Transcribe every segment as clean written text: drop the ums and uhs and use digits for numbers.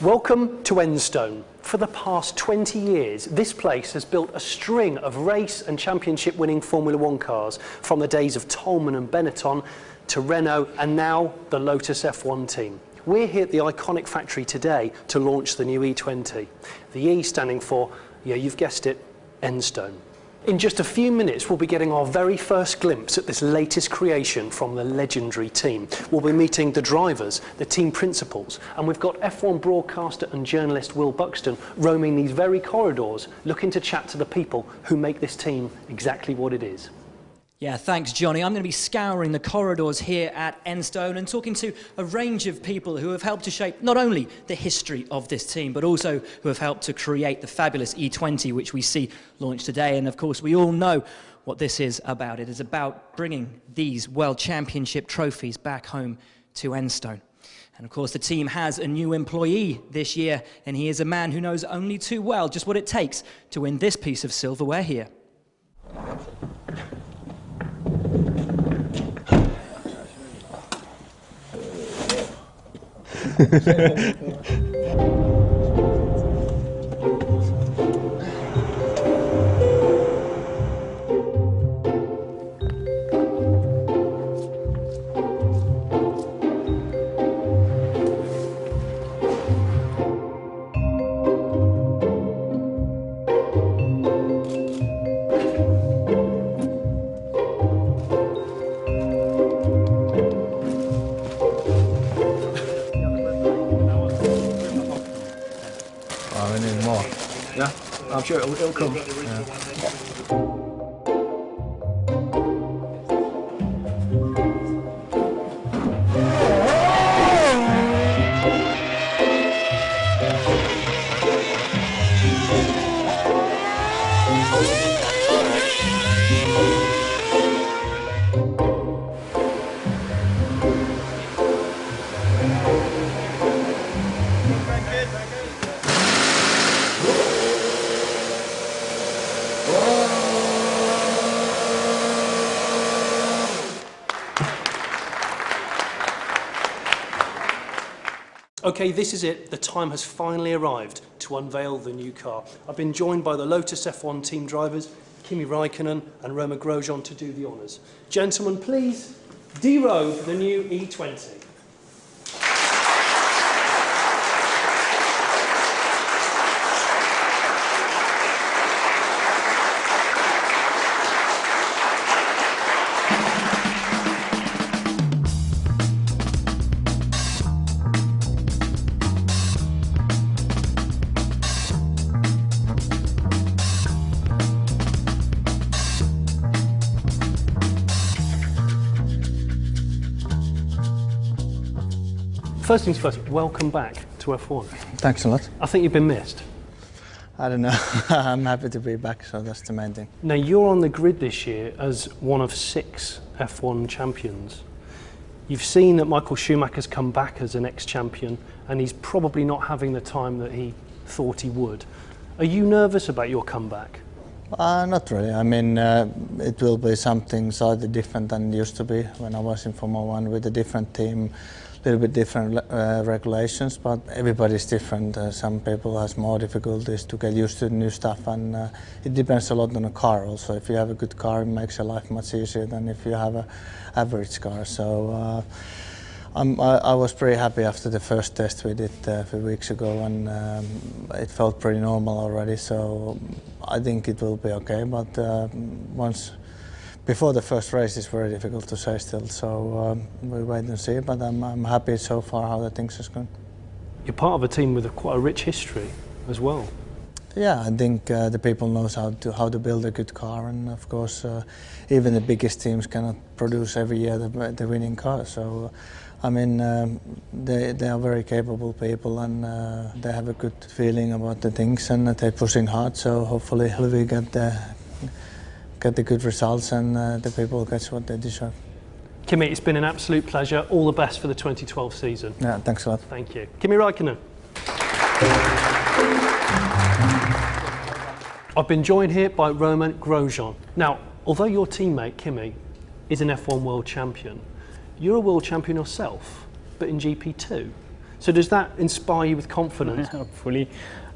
Welcome to Enstone. For the past 20 years, this place has built a string of race and championship winning Formula 1 cars, from the days of Toleman and Benetton to Renault and now the Lotus F1 team. We're here at the iconic factory today to launch the new E20. The E standing for, yeah, you've guessed it, Enstone. In just a few minutes, we'll be getting our very first glimpse at this latest creation from the legendary team. We'll be meeting the drivers, the team principals, and we've got F1 broadcaster and journalist Will Buxton roaming these very corridors, looking to chat to the people who make this team exactly what it is. Yeah, thanks, Johnny. I'm going to be scouring the corridors here at Enstone and talking to a range of people who have helped to shape not only the history of this team, but also who have helped to create the fabulous E20, which we see launched today. And of course, we all know what this is about. It is about bringing these World Championship trophies back home to Enstone. And of course, the team has a new employee this year, and he is a man who knows only too well just what it takes to win this piece of silverware here. Yeah, I'm sure it'll come. Yeah. Okay, this is it. The time has finally arrived to unveil the new car. I've been joined by the Lotus F1 team drivers, Kimi Räikkönen and Romain Grosjean, to do the honours. Gentlemen, please derobe the new E20. First things first, welcome back to F1. Thanks a lot. I think you've been missed. I don't know. I'm happy to be back, so that's the main thing. Now, you're on the grid this year as one of 6 F1 champions. You've seen that Michael Schumacher's come back as an ex-champion, and he's probably not having the time that he thought he would. Are you nervous about your comeback? Not really. I mean, it will be something slightly different than it used to be when I was in Formel 1 with a different team. A little bit different regulations, but everybody's different. Some people have more difficulties to get used to new stuff, and it depends a lot on the car also. If you have a good car, it makes your life much easier than if you have an average car. So I was pretty happy after the first test we did a few weeks ago, and it felt pretty normal already. So I think it will be okay, but before the first race, it's very difficult to say still, so we wait and see, but I'm happy so far how the things is going. You're part of a team with quite a rich history as well. Yeah, I think the people knows how to build a good car, and of course even the biggest teams cannot produce every year the winning car. So I mean they are very capable people, and they have a good feeling about the things, and they're pushing hard. So hopefully we get the good results, and the people get what they deserve. Kimi, it's been an absolute pleasure. All the best for the 2012 season. Yeah, thanks a lot. Thank you. Kimi Räikkönen. I've been joined here by Romain Grosjean. Now, although your teammate, Kimi, is an F1 world champion, you're a world champion yourself, but in GP2. So does that inspire you with confidence? Hopefully.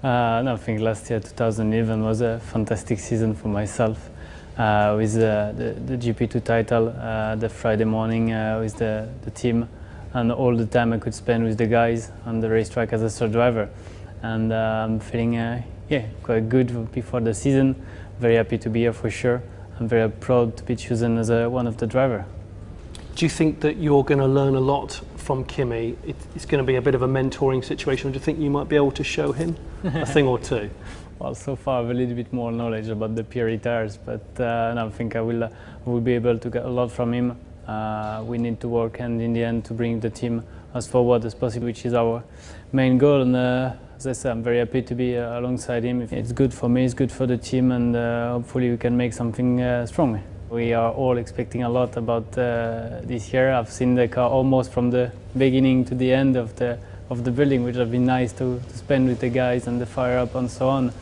No, I think last year, 2011, was a fantastic season for myself. With the GP2 title, the Friday morning with the team, and all the time I could spend with the guys on the racetrack as a third driver. And I'm feeling quite good before the season. Very happy to be here for sure. I'm very proud to be chosen as one of the drivers. Do you think that you're going to learn a lot from Kimi? It's going to be a bit of a mentoring situation. Do you think you might be able to show him a thing or two? Well, so far I have a little bit more knowledge about the Pierre tires, but I think I will be able to get a lot from him. We need to work hand in the end to bring the team as forward as possible, which is our main goal. And as I said, I'm very happy to be alongside him. It's good for me, it's good for the team, and hopefully we can make something strong. We are all expecting a lot about this year. I've seen the car almost from the beginning to the end of the building, which have been nice to spend with the guys and the fire up and so on.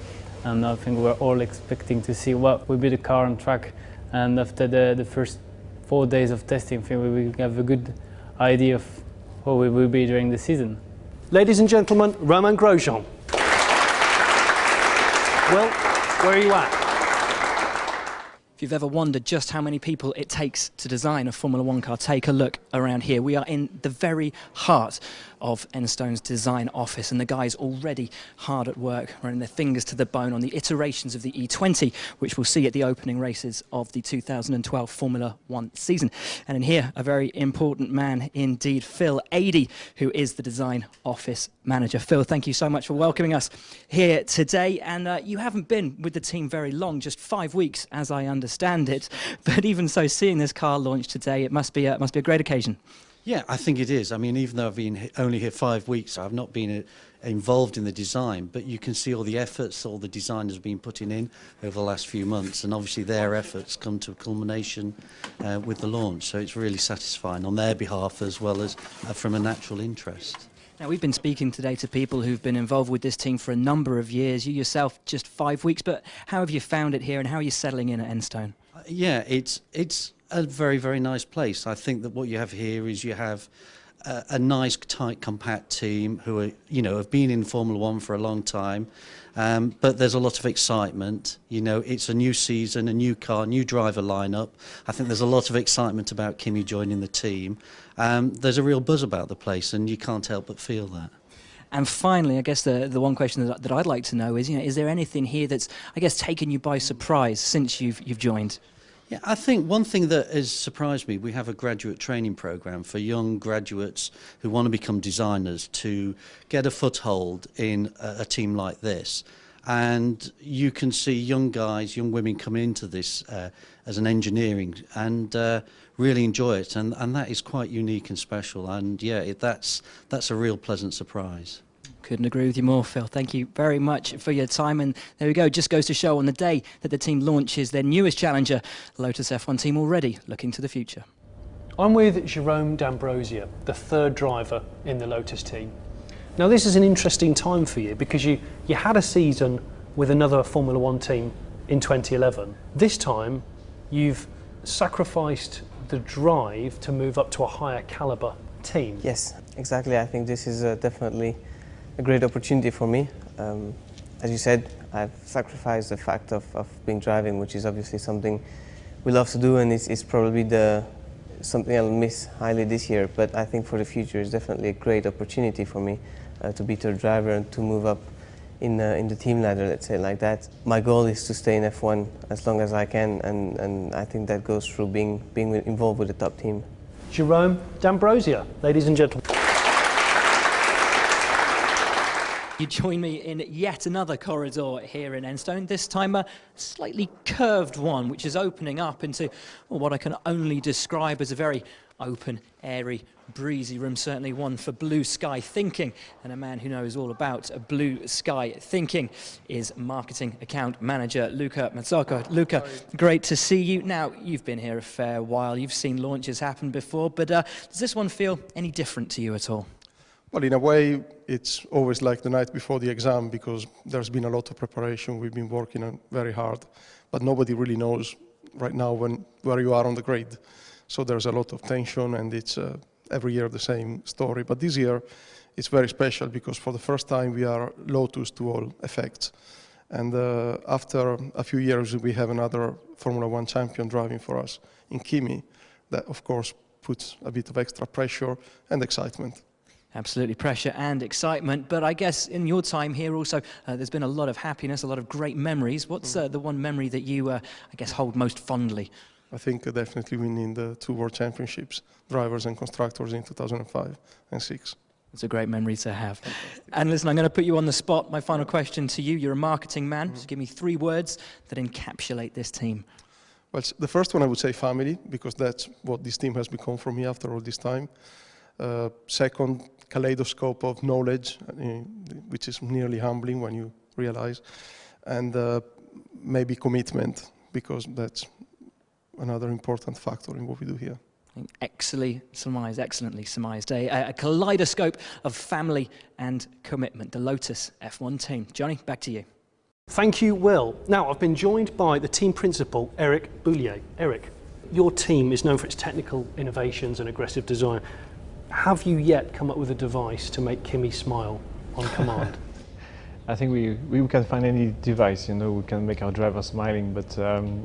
And I think we're all expecting to see what will be the car on track. And after the first 4 days of testing, I think we will have a good idea of how we will be during the season. Ladies and gentlemen, Romain Grosjean. Well, where are you at? If you've ever wondered just how many people it takes to design a Formula One car, take a look around here. We are in the very heart of Enstone's design office, and the guys already hard at work, running their fingers to the bone on the iterations of the E20, which we'll see at the opening races of the 2012 Formula One season. And in here, a very important man indeed, Phil Adey, who is the design office manager. Phil, thank you so much for welcoming us here today. And you haven't been with the team very long, just 5 weeks, as I understand it. But even so, seeing this car launch today, it must be a great occasion. Yeah, I think it is. I mean, even though I've been only here 5 weeks, I've not been involved in the design, but you can see all the efforts all the designers have been putting in over the last few months, and obviously their efforts come to a culmination with the launch. So it's really satisfying on their behalf as well as from a natural interest. Now, we've been speaking today to people who've been involved with this team for a number of years. You yourself, just 5 weeks, but how have you found it here and how are you settling in at Enstone? Yeah, it's a very, very nice place. I think that what you have here is you have a nice, tight, compact team who are, have been in Formula One for a long time, but there's a lot of excitement. It's a new season, a new car, new driver lineup. I think there's a lot of excitement about Kimi joining the team. There's a real buzz about the place, and you can't help but feel that. And finally, I guess the one question that I'd like to know is, is there anything here that's, I guess, taken you by surprise since you've joined? Yeah, I think one thing that has surprised me, we have a graduate training program for young graduates who want to become designers to get a foothold in a team like this. And you can see young guys, young women come into this as an engineering and really enjoy it. And that is quite unique and special. And yeah, that's a real pleasant surprise. Couldn't agree with you more, Phil. Thank you very much for your time. And there we go. Just goes to show on the day that the team launches their newest challenger, Lotus F1 team, already looking to the future. I'm with Jérôme D'Ambrosio, the third driver in the Lotus team. Now, this is an interesting time for you because you had a season with another Formula One team in 2011. This time, you've sacrificed the drive to move up to a higher caliber team. Yes, exactly. I think this is definitely a great opportunity for me. As you said, I've sacrificed the fact of being driving, which is obviously something we love to do, and it's probably something I'll miss highly this year. But I think for the future, it's definitely a great opportunity for me to be third driver and to move up in the team ladder, let's say like that. My goal is to stay in F1 as long as I can, and I think that goes through being involved with the top team. Jérôme D'Ambrosio, ladies and gentlemen. You join me in yet another corridor here in Enstone, this time a slightly curved one, which is opening up into what I can only describe as a very open, airy, breezy room, certainly one for blue sky thinking. And a man who knows all about blue sky thinking is marketing account manager Luca Mazzocco. Luca, great to see you. Now, you've been here a fair while, you've seen launches happen before, but does this one feel any different to you at all? Well, in a way, it's always like the night before the exam because there's been a lot of preparation. We've been working on very hard, but nobody really knows right now where you are on the grid. So there's a lot of tension, and it's every year the same story. But this year it's very special because for the first time we are Lotus to all effects. And after a few years we have another Formula 1 champion driving for us in Kimi. That of course puts a bit of extra pressure and excitement. Absolutely, pressure and excitement. But I guess in your time here also, there's been a lot of happiness, a lot of great memories. What's the one memory that you, I guess, hold most fondly? I think definitely winning the 2 World Championships, drivers and constructors in 2005 and 2006. It's a great memory to have. And listen, I'm going to put you on the spot. My final question to you. You're a marketing man, so give me 3 words that encapsulate this team. Well, the first one I would say family, because that's what this team has become for me after all this time. Second, kaleidoscope of knowledge, which is nearly humbling when you realize. And maybe commitment, because that's another important factor in what we do here. Excellently surmised. A kaleidoscope of family and commitment. The Lotus F1 team. Johnny, back to you. Thank you, Will. Now, I've been joined by the team principal, Eric Boulier. Eric, your team is known for its technical innovations and aggressive design. Have you yet come up with a device to make Kimi smile on command? I think we can find any device, you know, we can make our driver smiling, but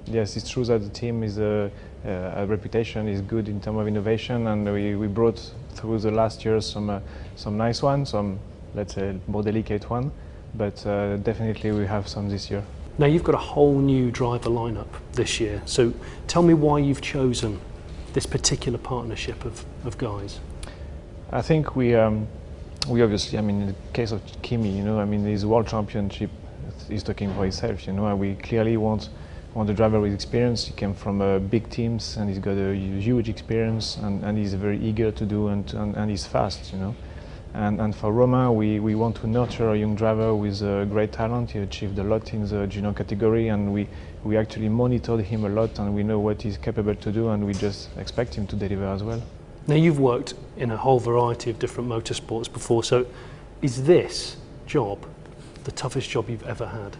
yes, it's true that the team is a reputation is good in terms of innovation, and we brought through the last years some nice ones, some, let's say, more delicate one, but definitely we have some this year. Now, you've got a whole new driver lineup this year, so tell me why you've chosen this particular partnership of guys. I think we obviously, I mean, in the case of Kimi, you know, I mean, his world championship is talking for itself, you know, and we clearly want a driver with experience. He came from big teams and he's got a huge experience, and he's very eager to do, and he's fast, you know. And for Romain, we want to nurture a young driver with great talent. He achieved a lot in the junior category, and we actually monitored him a lot, and we know what he's capable to do, and we just expect him to deliver as well. Now, you've worked in a whole variety of different motorsports before, so is this job the toughest job you've ever had?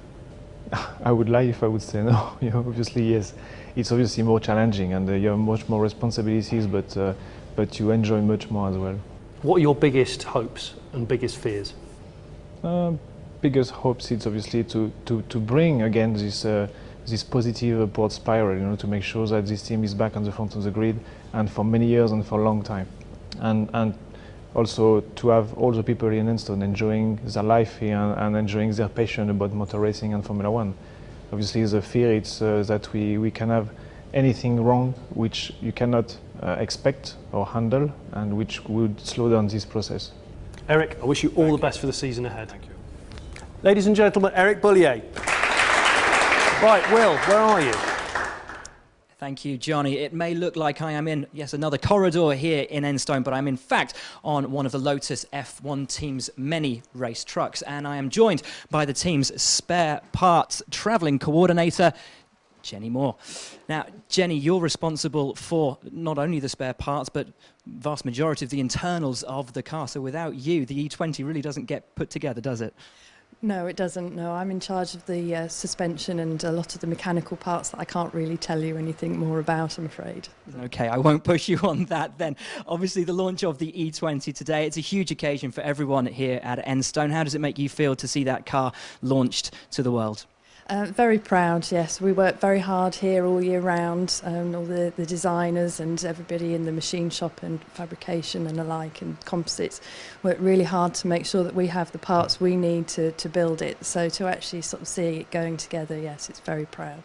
I would lie if I would say no. You know, obviously, yes. It's obviously more challenging, and you have much more responsibilities, but you enjoy much more as well. What are your biggest hopes and biggest fears? Biggest hopes is obviously to bring again this positive upward spiral, you know, to make sure that this team is back on the front of the grid, and for many years and for a long time, and also to have all the people in Enstone enjoying their life here and enjoying their passion about motor racing and Formula 1. Obviously, the fear is that we can have anything wrong which you cannot expect or handle, and which would slow down this process. Eric, I wish you all the best for the season ahead. Thank you. Ladies and gentlemen, Eric Boulier. Right, Will, where are you? Thank you, Johnny. It may look like I am in, yes, another corridor here in Enstone, but I'm in fact on one of the Lotus F1 team's many race trucks, and I am joined by the team's spare parts travelling coordinator, Jenny Moore. Now, Jenny, you're responsible for not only the spare parts, but vast majority of the internals of the car. So without you, the E20 really doesn't get put together, does it? No, it doesn't. No, I'm in charge of the suspension and a lot of the mechanical parts that I can't really tell you anything more about, I'm afraid. Okay, I won't push you on that then. Obviously, the launch of the E20 today, it's a huge occasion for everyone here at Enstone. How does it make you feel to see that car launched to the world? Very proud, yes. We work very hard here all year round, all the designers and everybody in the machine shop and fabrication and alike and composites work really hard to make sure that we have the parts we need to build it. So to actually sort of see it going together, yes, it's very proud.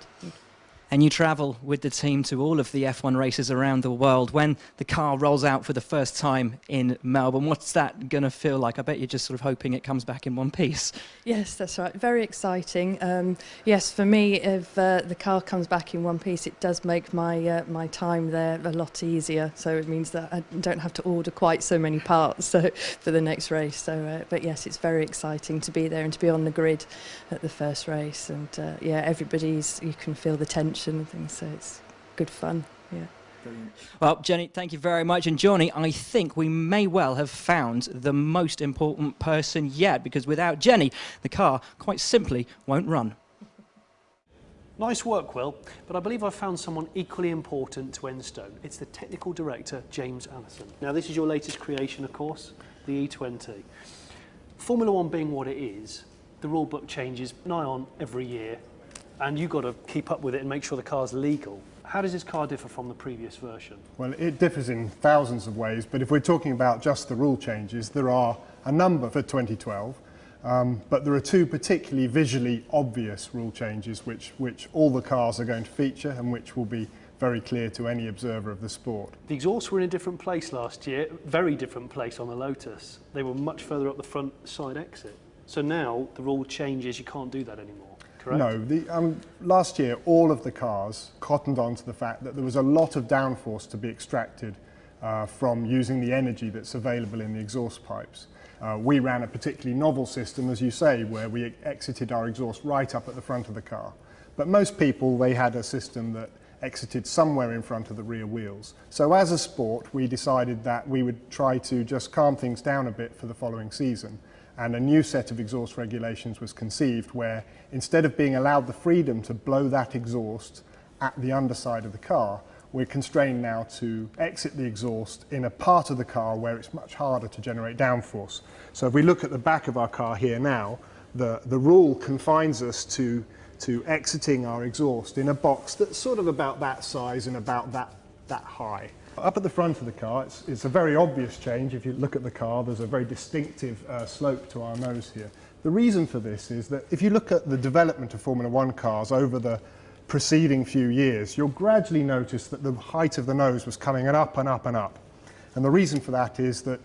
And you travel with the team to all of the F1 races around the world. When the car rolls out for the first time in Melbourne, what's that going to feel like? I bet you're just sort of hoping it comes back in one piece. Yes, that's right. Very exciting. Yes, for me, if the car comes back in one piece, it does make my time there a lot easier. So it means that I don't have to order quite so many parts for the next race. So, but yes, it's very exciting to be there and to be on the grid at the first race. And yeah, you can feel the tension and things, so it's good fun. Yeah. Brilliant. Well, Jenny, thank you very much. And Johnny, I think we may well have found the most important person yet, because without Jenny, the car quite simply won't run. Nice work, Will, but I believe I've found someone equally important to Enstone. It's the technical director, James Allison. Now, this is your latest creation, of course, the E20. Formula One being what it is, the rule book changes nigh on every year, and you've got to keep up with it and make sure the car's legal. How does this car differ from the previous version? Well, it differs in thousands of ways, but if we're talking about just the rule changes, there are a number for 2012. But there are two particularly visually obvious rule changes which all the cars are going to feature and which will be very clear to any observer of the sport. The exhausts were in a different place last year, very different place on the Lotus. They were much further up the front side exit. So now the rule changes, you can't do that anymore, correct? No, last year all of the cars cottoned on to the fact that there was a lot of downforce to be extracted from using the energy that's available in the exhaust pipes. We ran a particularly novel system, as you say, where we exited our exhaust right up at the front of the car. But most people, they had a system that exited somewhere in front of the rear wheels. So as a sport, we decided that we would try to just calm things down a bit for the following season. And a new set of exhaust regulations was conceived where, instead of being allowed the freedom to blow that exhaust at the underside of the car, we're constrained now to exit the exhaust in a part of the car where it's much harder to generate downforce. So if we look at the back of our car here now, the rule confines us to exiting our exhaust in a box that's sort of about that size and about that high. Up at the front of the car, it's a very obvious change. If you look at the car, there's a very distinctive slope to our nose here. The reason for this is that if you look at the development of Formula One cars over the preceding few years, you'll gradually notice that the height of the nose was coming up and up and up. And the reason for that is that,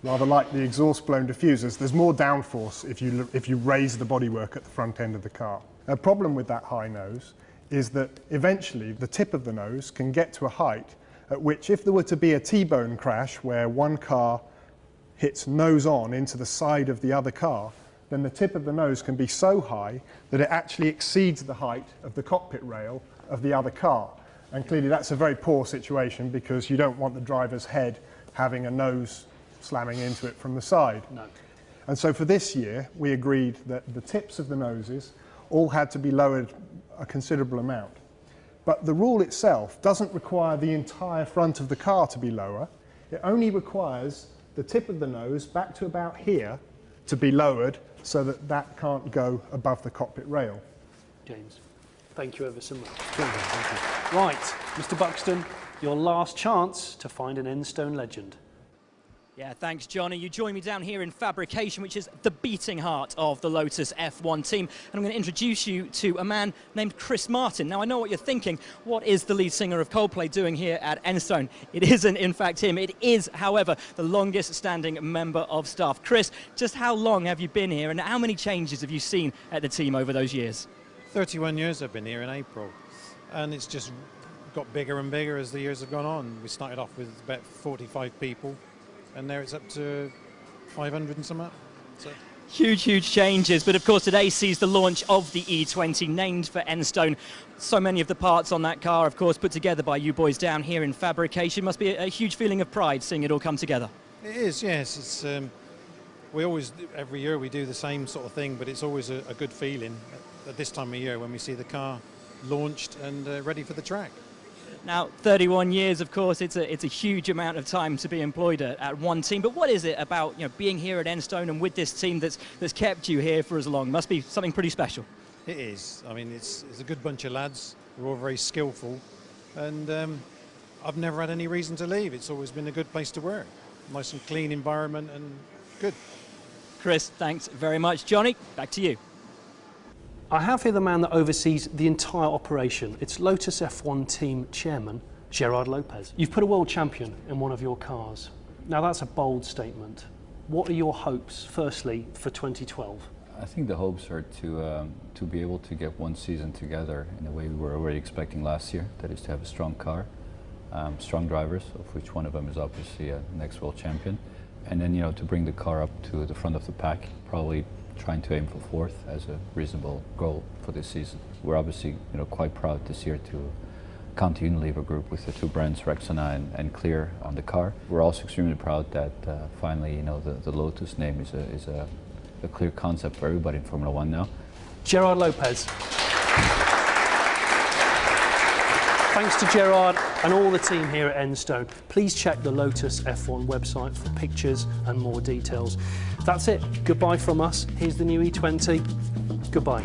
rather like the exhaust blown diffusers, there's more downforce if you raise the bodywork at the front end of the car. A problem with that high nose is that eventually the tip of the nose can get to a height at which, if there were to be a T-bone crash where one car hits nose on into the side of the other car, then the tip of the nose can be so high that it actually exceeds the height of the cockpit rail of the other car. And clearly that's a very poor situation because you don't want the driver's head having a nose slamming into it from the side. No. And so for this year, we agreed that the tips of the noses all had to be lowered a considerable amount. But the rule itself doesn't require the entire front of the car to be lower. It only requires the tip of the nose back to about here to be lowered so that that can't go above the cockpit rail. James, thank you ever so much. Right, Mr. Buxton, your last chance to find an Enstone legend. Yeah, thanks, Johnny. You join me down here in Fabrication, which is the beating heart of the Lotus F1 team. And I'm going to introduce you to a man named Chris Martin. Now, I know what you're thinking. What is the lead singer of Coldplay doing here at Enstone? It isn't, in fact, him. It is, however, the longest standing member of staff. Chris, just how long have you been here and how many changes have you seen at the team over those years? 31 years I've been here in April. And it's just got bigger and bigger as the years have gone on. We started off with about 45 people. And there it's up to 500 and something. So. Huge, huge changes, but of course today sees the launch of the E20, named for Enstone. So many of the parts on that car, of course, put together by you boys down here in Fabrication. Must be a huge feeling of pride seeing it all come together. It is, yes. It's, we always, every year we do the same sort of thing, but it's always a good feeling at this time of year when we see the car launched and ready for the track. Now, 31 years, of course, it's a huge amount of time to be employed at one team. But what is it about being here at Enstone and with this team that's kept you here for as long? Must be something pretty special. It is. I mean, it's a good bunch of lads. We're all very skillful, and I've never had any reason to leave. It's always been a good place to work. Nice and clean environment and good. Chris, thanks very much. Johnny, back to you. I have here the man that oversees the entire operation. It's Lotus F1 team chairman, Gerard Lopez. You've put a world champion in one of your cars. Now that's a bold statement. What are your hopes, firstly, for 2012? I think the hopes are to be able to get one season together in the way we were already expecting last year. That is to have a strong car, strong drivers, of which one of them is obviously a next world champion. And then, to bring the car up to the front of the pack, probably trying to aim for fourth as a reasonable goal for this season. We're obviously, quite proud this year to count the Unilever group with the two brands Rexona and Clear on the car. We're also extremely proud that finally, the Lotus name is a clear concept for everybody in Formula One now. Gerard Lopez. Thanks to Gerard and all the team here at Enstone. Please check the Lotus F1 website for pictures and more details. That's it. Goodbye from us. Here's the new E20. Goodbye.